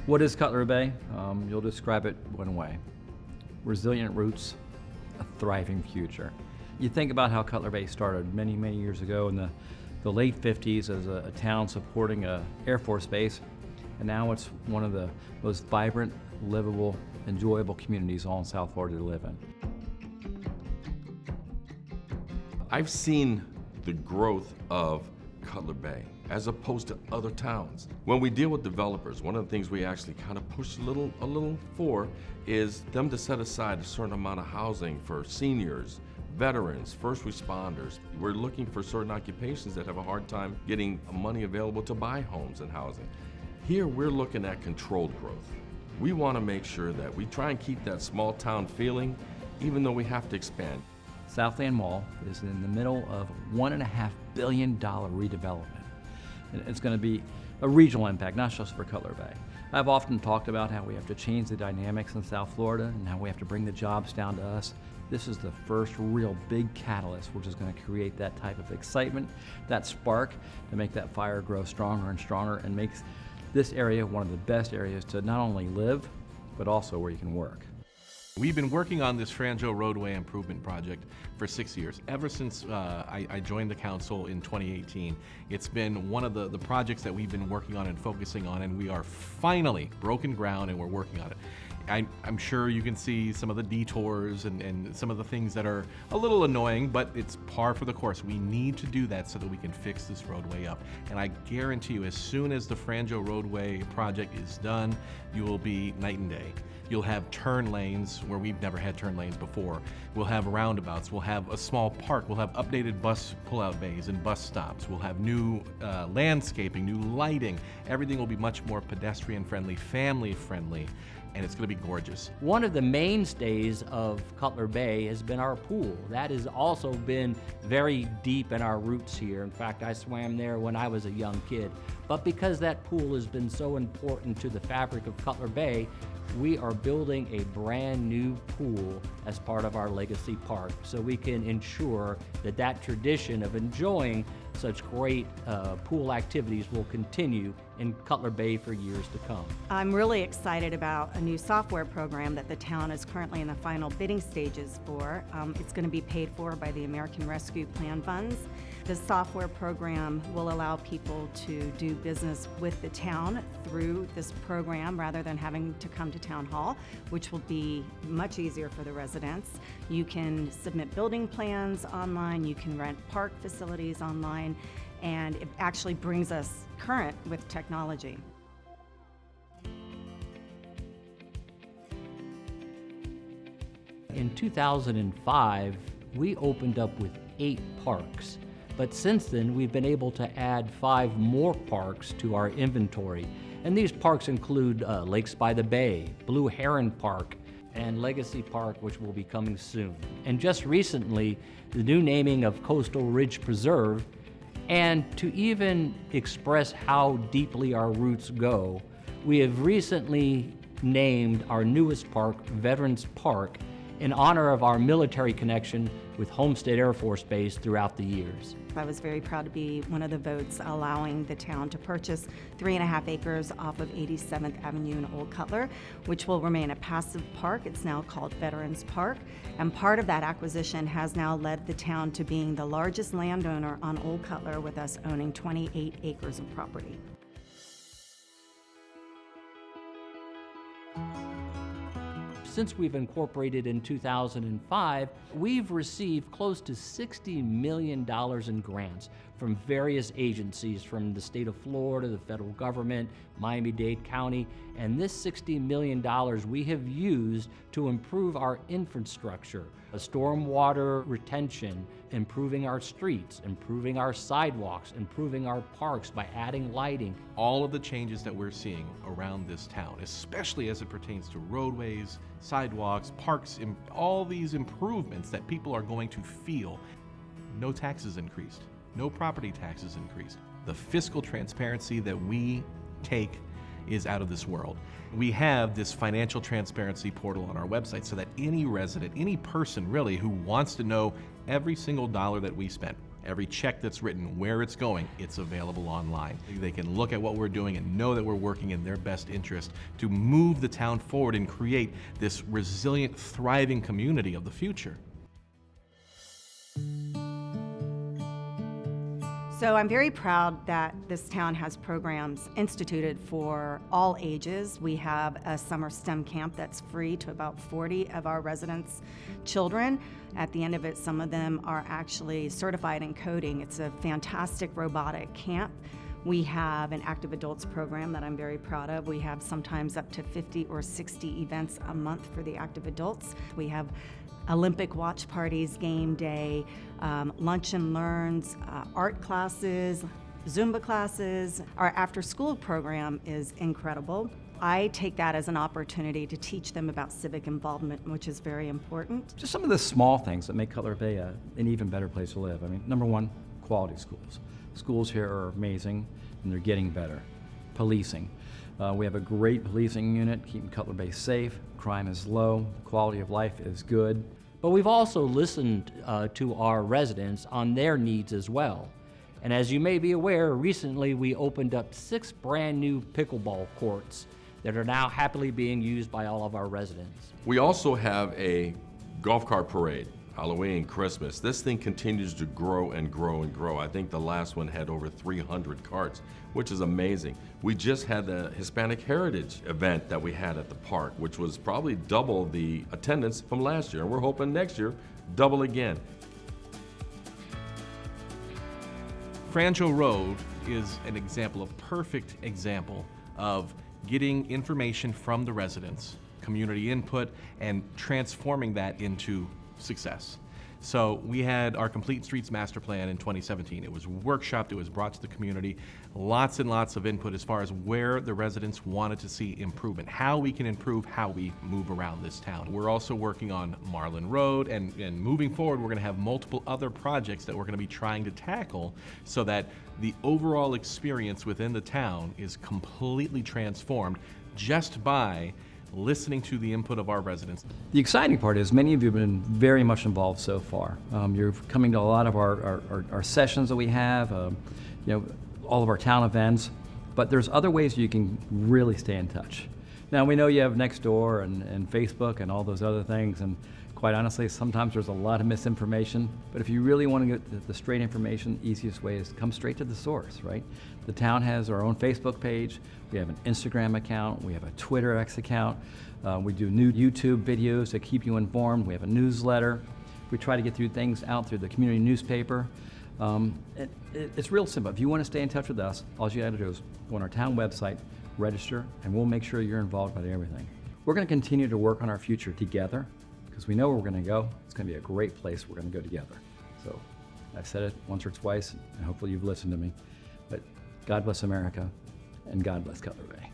What is Cutler Bay? You'll describe it one way. Resilient roots, a thriving future. You think about how Cutler Bay started many, many years ago in the late 50s as a town supporting a Air Force base, and now it's one of the most vibrant, livable, enjoyable communities all in South Florida to live in. I've seen the growth of Cutler Bay as opposed to other towns. When we deal with developers, one of the things we actually kind of push a little for is them to set aside a certain amount of housing for seniors, veterans, first responders. We're looking for certain occupations that have a hard time getting money available to buy homes and housing. Here we're looking at controlled growth. We want to make sure that we try and keep that small town feeling, even though we have to expand. Southland Mall is in the middle of $1.5 billion redevelopment. And it's going to be a regional impact, not just for Cutler Bay. I've often talked about how we have to change the dynamics in South Florida and how we have to bring the jobs down to us. This is the first real big catalyst which is going to create that type of excitement, that spark to make that fire grow stronger and stronger and makes this area one of the best areas to not only live, but also where you can work. We've been working on this Franjo roadway improvement project for 6 years. Ever since I joined the council in 2018, it's been one of the projects that we've been working on and focusing on, and we are finally broken ground and we're working on it. I'm sure you can see some of the detours and some of the things that are a little annoying, but it's par for the course. We need to do that so that we can fix this roadway up. And I guarantee you, as soon as the Franjo roadway project is done, you will be night and day. You'll have turn lanes where we've never had turn lanes before. We'll have roundabouts. We'll have a small park. We'll have updated bus pullout bays and bus stops. We'll have new landscaping, new lighting. Everything will be much more pedestrian friendly, family friendly, and it's going to be gorgeous. One of the mainstays of Cutler Bay has been our pool. That has also been very deep in our roots here. In fact, I swam there when I was a young kid. But because that pool has been so important to the fabric of Cutler Bay, we are building a brand new pool as part of our legacy park so we can ensure that that tradition of enjoying such great pool activities will continue in Cutler Bay for years to come. I'm really excited about a new software program that the town is currently in the final bidding stages for. It's going to be paid for by the American Rescue Plan funds. The software program will allow people to do business with the town through this program rather than having to come to Town Hall, which will be much easier for the residents. You can submit building plans online, you can rent park facilities online, and it actually brings us current with technology. In 2005, we opened up with 8 parks. But since then, we've been able to add 5 more parks to our inventory. And these parks include Lakes by the Bay, Blue Heron Park, and Legacy Park, which will be coming soon. And just recently, the new naming of Coastal Ridge Preserve. And to even express how deeply our roots go, we have recently named our newest park, Veterans Park, in honor of our military connection with Homestead Air Force Base throughout the years. I was very proud to be one of the votes allowing the town to purchase 3.5 acres off of 87th Avenue in Old Cutler, which will remain a passive park. It's now called Veterans Park, and part of that acquisition has now led the town to being the largest landowner on Old Cutler, with us owning 28 acres of property. Since we've incorporated in 2005, we've received close to $60 million in grants from various agencies from the state of Florida, the federal government, Miami-Dade County, and this $60 million we have used to improve our infrastructure, stormwater retention, improving our streets, improving our sidewalks, improving our parks by adding lighting. All of the changes that we're seeing around this town, especially as it pertains to roadways, sidewalks, parks, all these improvements that people are going to feel. No taxes increased, no property taxes increased. The fiscal transparency that we take is out of this world. We have this financial transparency portal on our website so that any resident, any person really who wants to know every single dollar that we spent, every check that's written, where it's going, it's available online. They can look at what we're doing and know that we're working in their best interest to move the town forward and create this resilient, thriving community of the future. So I'm very proud that this town has programs instituted for all ages. We have a summer STEM camp that's free to about 40 of our residents' children. At the end of it, some of them are actually certified in coding. It's a fantastic robotic camp. We have an active adults program that I'm very proud of. We have sometimes up to 50 or 60 events a month for the active adults. We have Olympic watch parties, game day, lunch and learns, art classes, Zumba classes. Our after-school program is incredible. I take that as an opportunity to teach them about civic involvement, which is very important. Just some of the small things that make Cutler Bay an even better place to live. I mean, number one, quality schools. Schools here are amazing, and they're getting better. Policing. We have a great policing unit, keeping Cutler Bay safe. Crime is low. Quality of life is good. But we've also listened to our residents on their needs as well. And as you may be aware, recently we opened up 6 brand new pickleball courts that are now happily being used by all of our residents. We also have a golf cart parade, Halloween, Christmas. This thing continues to grow and grow and grow. I think the last one had over 300 carts, which is amazing. We just had the Hispanic Heritage event that we had at the park, which was probably double the attendance from last year. And we're hoping next year, double again. Franjo Road is an example, a perfect example of getting information from the residents, community input, and transforming that into success. So we had our Complete Streets Master Plan in 2017. It was workshopped, it was brought to the community, lots and lots of input as far as where the residents wanted to see improvement, how we can improve how we move around this town. We're also working on Marlin Road, and moving forward, we're gonna have multiple other projects that we're gonna be trying to tackle so that the overall experience within the town is completely transformed just by listening to the input of our residents. The exciting part is many of you have been very much involved so far. You're coming to a lot of our sessions that we have, all of our town events, but there's other ways you can really stay in touch. Now we know you have Nextdoor and Facebook and all those other things, and quite honestly, sometimes there's a lot of misinformation, but if you really want to get the straight information, the easiest way is to come straight to the source, right? The town has our own Facebook page, we have an Instagram account, we have a Twitter X account, we do new YouTube videos that keep you informed, we have a newsletter, we try to get things out through the community newspaper. It's real simple. If you want to stay in touch with us, all you got to do is go on our town website, register, and we'll make sure you're involved with everything. We're going to continue to work on our future together, because we know where we're going to go. It's going to be a great place. We're going to go together. So I've said it once or twice, and hopefully you've listened to me. But God bless America, and God bless Cutler Bay.